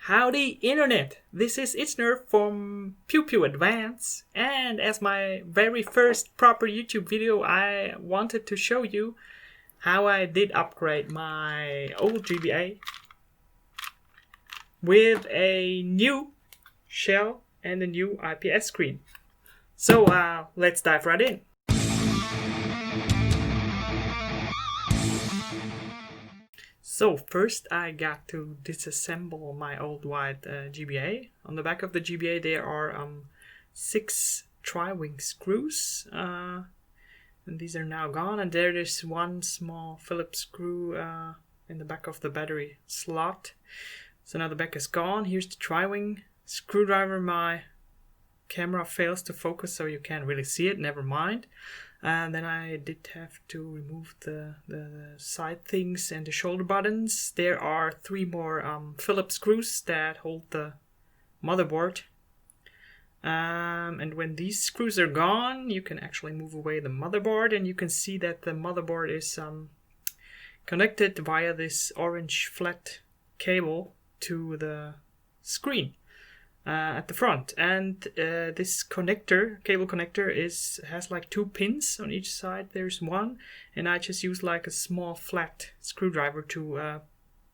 Howdy Internet! This is Itzner from PewPewAdvance, and as my very first proper YouTube video I wanted to show you how I did upgrade my old GBA with a new shell and a new IPS screen. So let's dive right in. So first I got to disassemble my old white GBA. On the back of the GBA there are 6 tri-wing screws, and these are now gone, and there is one small Phillips screw in the back of the battery slot. So now the back is gone. Here's the tri-wing screwdriver. My camera fails to focus so you can't really see it, never mind. And then I did have to remove the side things and the shoulder buttons. There are 3 more Phillips screws that hold the motherboard. And when these screws are gone, you can actually move away the motherboard, and you can see that the motherboard is connected via this orange flat cable to the screen at the front. And this cable connector has like 2 pins on each side. There's one, and I just use like a small flat screwdriver to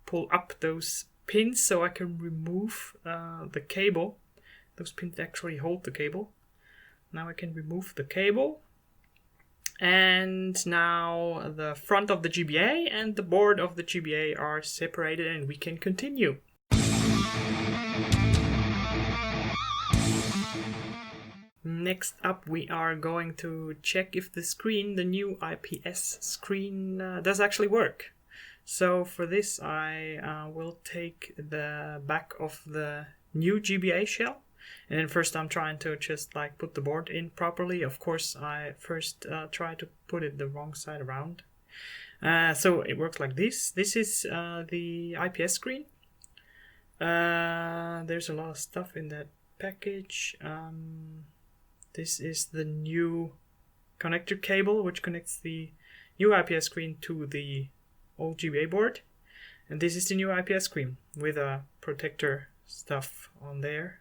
pull up those pins so I can remove the cable. Those pins actually hold the cable. Now I can remove the cable, and now the front of the GBA and the board of the GBA are separated, and we can continue. Next up, we are going to check if the new IPS screen, does actually work. So for this, I will take the back of the new GBA shell, and then first I'm trying to just like put the board in properly. Of course, I first try to put it the wrong side around. So it works like this. This is the IPS screen. There's a lot of stuff in that package. This is the new connector cable which connects the new IPS screen to the old GBA board. And this is the new IPS screen with a protector stuff on there.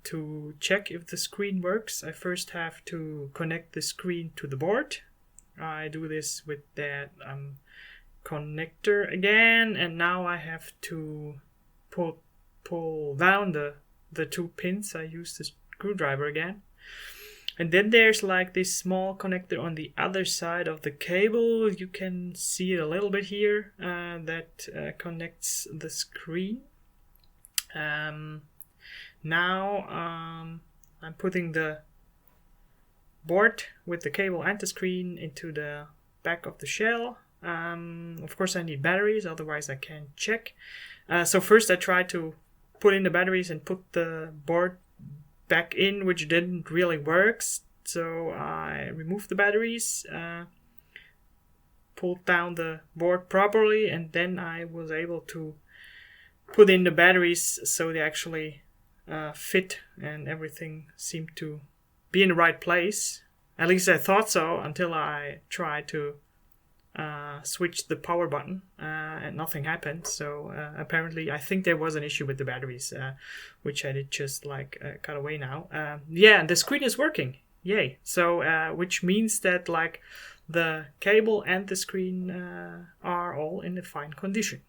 To check if the screen works, I first have to connect the screen to the board. I do this with that connector again, and now I have to pull down the 2 pins. I use the screwdriver again. And then there's like this small connector on the other side of the cable. You can see it a little bit here, that connects the screen. Now I'm putting the board with the cable and the screen into the back of the shell. Of course I need batteries, otherwise I can't check. So first I try to put in the batteries and put the board back in, which didn't really work. So I removed the batteries, pulled down the board properly, and then I was able to put in the batteries so they actually fit, and everything seemed to be in the right place. At least I thought so, until I tried to switch the power button, and nothing happened. So apparently I think there was an issue with the batteries, which I did just like cut away now. Yeah, and the screen is working, yay. So which means that like the cable and the screen are all in a fine condition.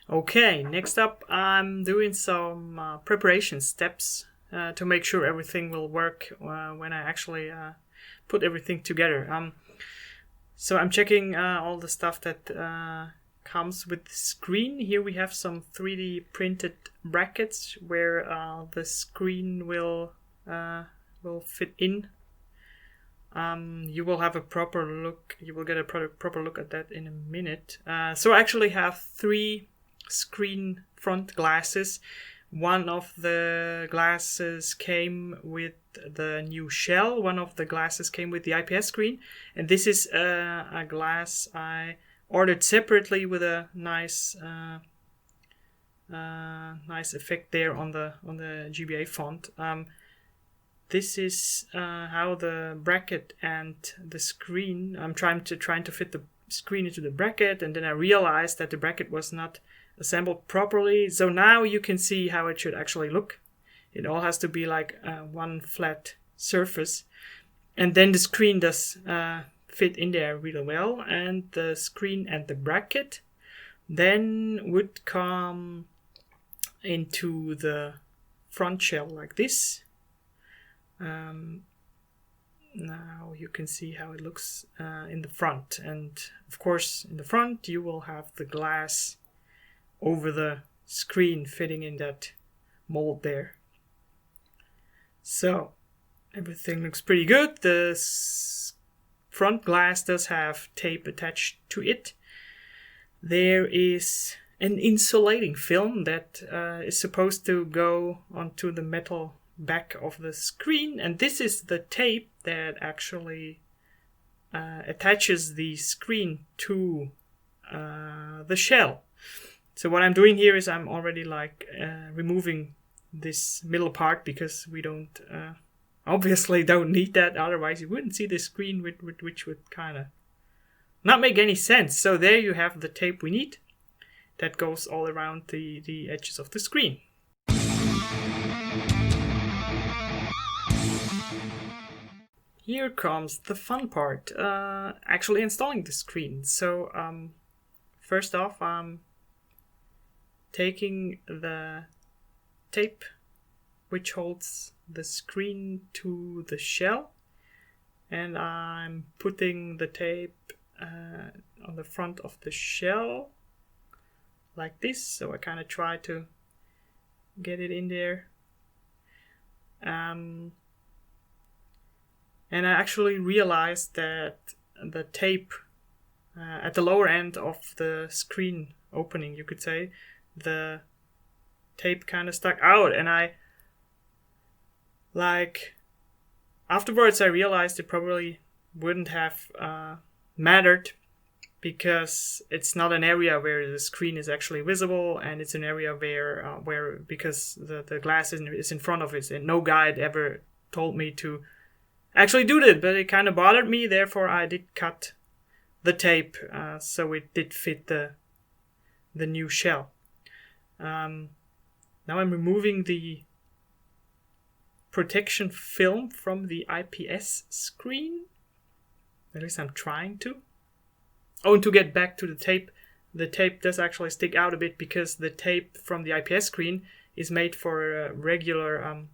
Okay, next up I'm doing some preparation steps to make sure everything will work when I actually put everything together. So I'm checking all the stuff that comes with the screen. Here we have some 3D printed brackets where the screen will fit in. You will have a proper look. You will get a proper look at that in a minute. So I actually have 3 screen front glasses. One of the glasses came with the new shell. One of the glasses came with the IPS screen. And this is a glass I ordered separately with a nice nice effect there on the GBA font. This is how the bracket and the screen. I'm trying to fit the screen into the bracket, and then I realized that the bracket was not assembled properly. So now you can see how it should actually look. It all has to be like one flat surface, and then the screen does fit in there really well, and the screen and the bracket then would come into the front shell like this. Now you can see how it looks in the front, and of course in the front you will have the glass over the screen fitting in that mold there. So everything looks pretty good. The front glass does have tape attached to it. There is an insulating film that is supposed to go onto the metal back of the screen, and this is the tape that actually attaches the screen to the shell. So what I'm doing here is I'm already removing this middle part, because we obviously don't need that, otherwise you wouldn't see the screen, which would kind of not make any sense. So there you have the tape we need that goes all around the edges of the screen. Here comes the fun part, actually installing the screen. So first off, I'm taking the tape which holds the screen to the shell, and I'm putting the tape on the front of the shell like this. So I kind of try to get it in there. And I actually realized that the tape at the lower end of the screen opening, you could say, the tape kind of stuck out, and afterwards I realized it probably wouldn't have mattered, because it's not an area where the screen is actually visible, and it's an area where because the glass is in front of it, and no guide ever told me to actually do that, but it kind of bothered me. Therefore I did cut the tape so it did fit the new shell. Now I'm removing the protection film from the IPS screen. At least I'm trying to. Oh, and to get back to the tape does actually stick out a bit, because the tape from the IPS screen is made for a regular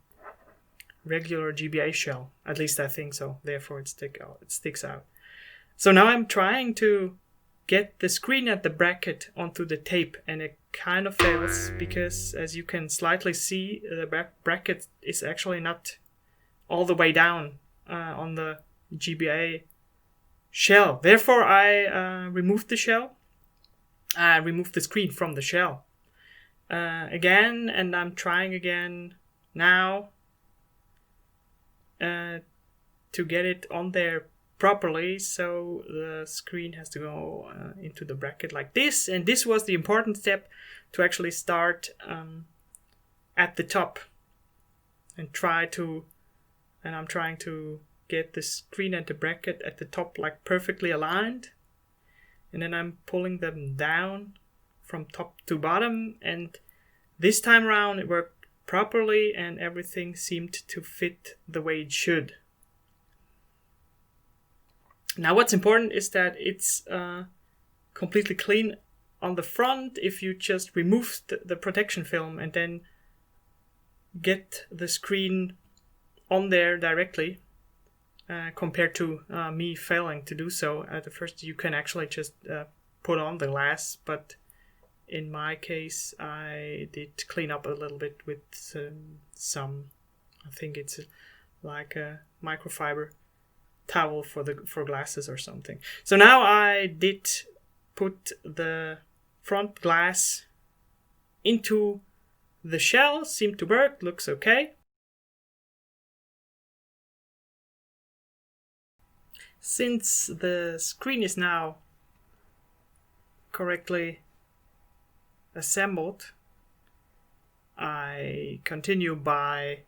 GBA shell. At least I think so. Therefore it sticks out. So now I'm trying to get the screen and the bracket onto the tape, and it kind of fails, because as you can slightly see, the bracket is actually not all the way down on the GBA shell. Therefore I removed the shell. I removed the screen from the shell again, and I'm trying again now to get it on there properly. So the screen has to go into the bracket like this, and this was the important step, to actually start at the top and I'm trying to get the screen and the bracket at the top like perfectly aligned, and then I'm pulling them down from top to bottom, and this time around it worked properly and everything seemed to fit the way it should. Now what's important is that it's completely clean on the front. If you just remove the protection film and then get the screen on there directly, compared to me failing to do so at the first, you can actually just put on the glass. But in my case, I did clean up a little bit with some, I think it's like a microfiber towel for glasses or something. So now I did put the front glass into the shell. Seemed to work, looks okay. Since the screen is now correctly assembled, I continue by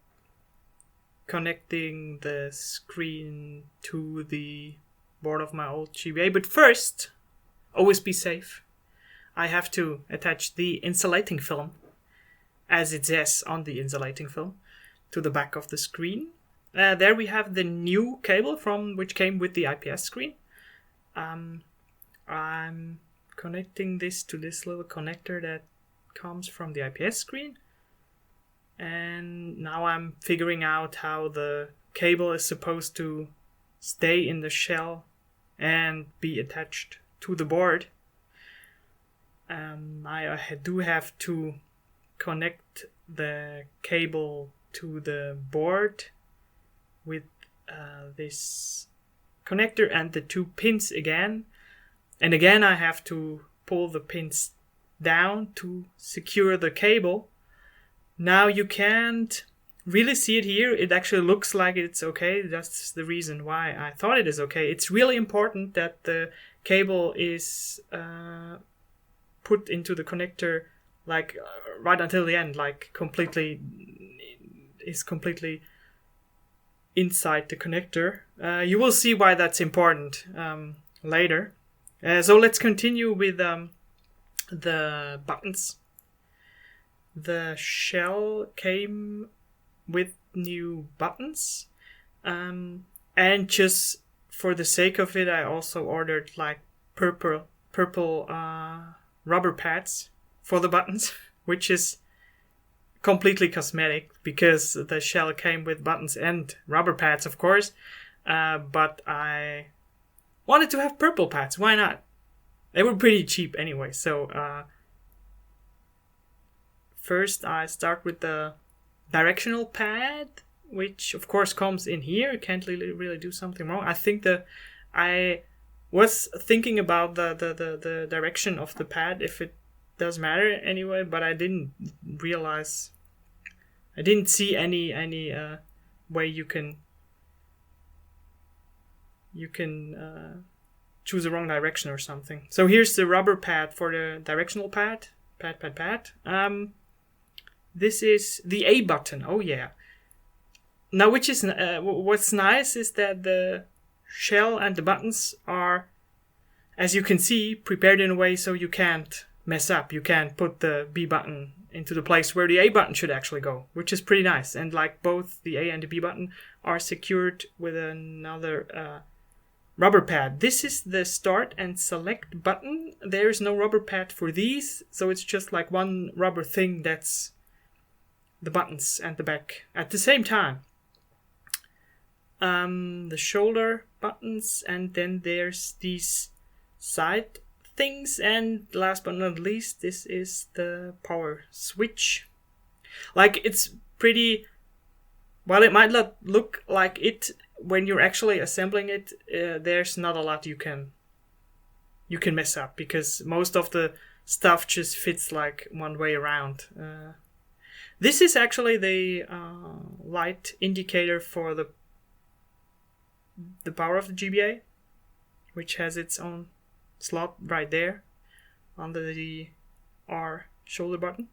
connecting the screen to the board of my old GBA. But first, always be safe. I have to attach the insulating film, as it says on the insulating film, to the back of the screen. There we have the new cable which came with the IPS screen. I'm connecting this to this little connector that comes from the IPS screen. And now I'm figuring out how the cable is supposed to stay in the shell and be attached to the board. I do have to connect the cable to the board with this connector and the 2 pins again. And again I have to pull the pins down to secure the cable. Now you can't really see it here. It actually looks like it's okay. That's the reason why I thought it is okay. It's really important that the cable is put into the connector like right until the end, like completely inside the connector. You will see why that's important later. So let's continue with the buttons. The shell came with new buttons, and just for the sake of it, I also ordered like purple rubber pads for the buttons, which is completely cosmetic because the shell came with buttons and rubber pads, of course. But I wanted to have purple pads. Why not? They were pretty cheap anyway. So first I start with the directional pad, which of course comes in here. You can't really do something wrong. I think I was thinking about the direction of the pad, if it does matter anyway, but I didn't realize, I didn't see any way you can choose the wrong direction or something. So here's the rubber pad for the directional pad. This is the A button. Oh yeah. Now, which is what's nice is that the shell and the buttons are, as you can see, prepared in a way so you can't mess up. You can't put the B button into the place where the A button should actually go, which is pretty nice. And like both the A and the B button are secured with another rubber pad. This is the start and select button. There's no rubber pad for these, so it's just like one rubber thing that's the buttons and the back at the same time. The shoulder buttons, and then there's these side things, and last but not least, this is the power switch. Like, it's pretty, while it might not look like it when you're actually assembling it, there's not a lot you can mess up, because most of the stuff just fits like one way around. This is actually the light indicator for the power of the GBA, which has its own slot right there under the R shoulder button.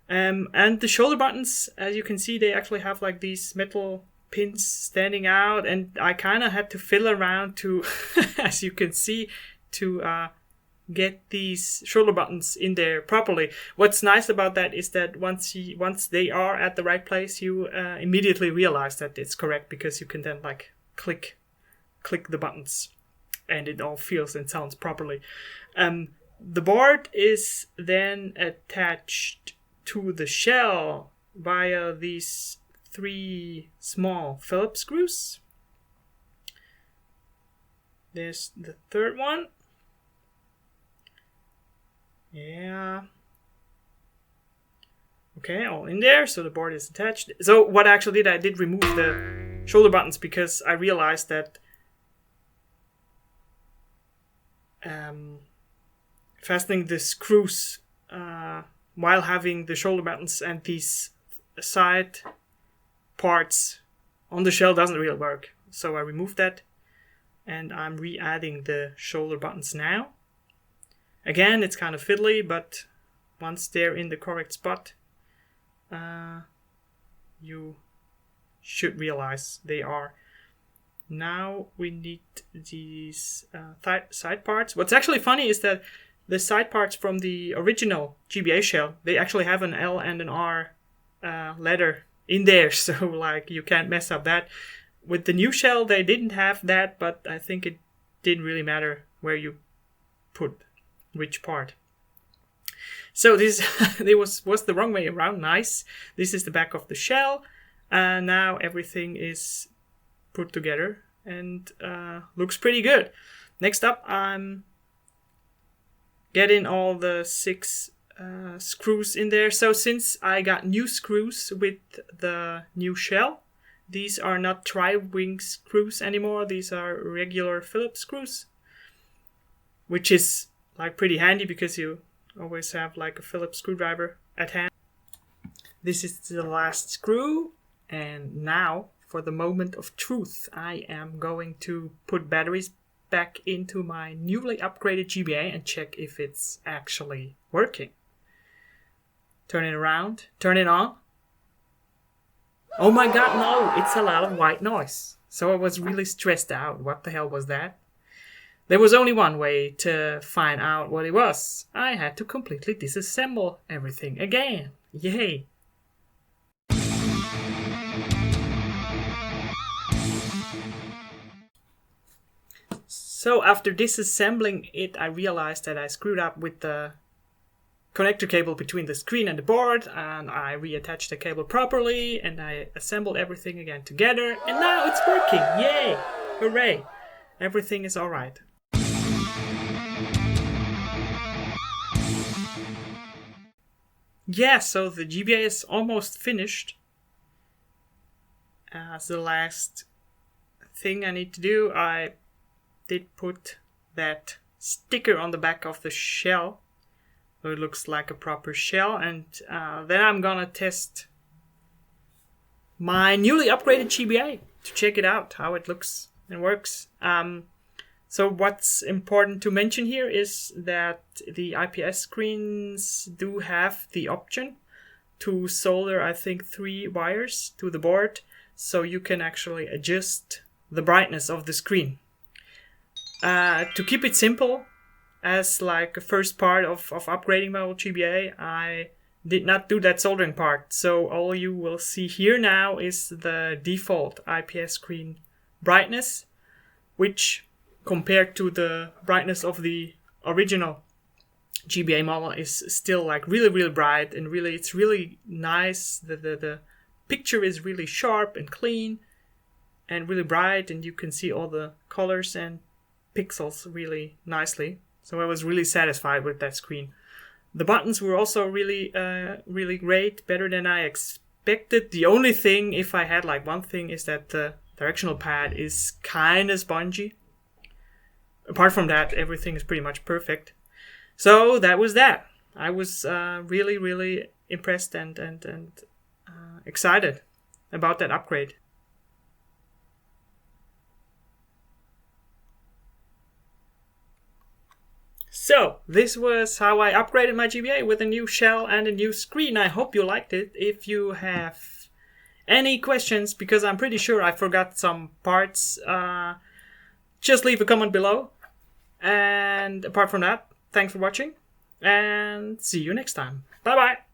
And the shoulder buttons, as you can see, they actually have like these metal pins standing out, and I kind of had to fiddle around to, as you can see, to get these shoulder buttons in there properly. What's nice about that is that once they are at the right place, you immediately realize that it's correct, because you can then like click the buttons and it all feels and sounds properly. The board is then attached to the shell via these 3 small Phillips screws. There's the third one. Yeah. Okay, all in there, so the board is attached. So what I actually did, I did remove the shoulder buttons because I realized that fastening the screws while having the shoulder buttons and these side parts on the shell doesn't really work. So I removed that, and I'm re-adding the shoulder buttons now. Again, it's kind of fiddly, but once they're in the correct spot, you should realize they are. Now we need these side parts. What's actually funny is that the side parts from the original GBA shell, they actually have an L and an R letter in there, so like you can't mess up that. With the new shell, they didn't have that, but I think it didn't really matter where you put which part. So this it was the wrong way around. Nice. This is the back of the shell, and now everything is put together and looks pretty good. Next up, I'm getting all the 6 screws in there. So since I got new screws with the new shell, these are not tri-wing screws anymore. These are regular Phillips screws, which is like pretty handy because you always have like a Phillips screwdriver at hand. This is the last screw, and now for the moment of truth, I am going to put batteries back into my newly upgraded GBA and check if it's actually working. Turn it around, turn it on. Oh my god, no, it's a lot of white noise. So I was really stressed out. What the hell was that? There was only one way to find out what it was. I had to completely disassemble everything again. Yay! So after disassembling it, I realized that I screwed up with the connector cable between the screen and the board, and I reattached the cable properly, and I assembled everything again together, and now it's working! Yay! Hooray! Everything is alright. Yeah, so the GBA is almost finished. As the last thing I need to do, I did put that sticker on the back of the shell, so it looks like a proper shell, and then I'm gonna test my newly upgraded GBA to check it out, how it looks and works. So what's important to mention here is that the IPS screens do have the option to solder, I think, 3 wires to the board, so you can actually adjust the brightness of the screen. To keep it simple, as like a first part of upgrading my old GBA, I did not do that soldering part. So all you will see here now is the default IPS screen brightness, which compared to the brightness of the original GBA model is still like really bright, and really it's really nice. The picture is really sharp and clean and really bright, and you can see all the colors and pixels really nicely. So I was really satisfied with that screen. The buttons were also really great, better than I expected. The only thing, if I had like one thing, is that the directional pad is kind of spongy. Apart from that, everything is pretty much perfect. So that was that. I was really impressed and excited about that upgrade. So, this was how I upgraded my GBA with a new shell and a new screen. I hope you liked it. If you have any questions, because I'm pretty sure I forgot some parts, just leave a comment below. And apart from that, thanks for watching, and see you next time. Bye bye!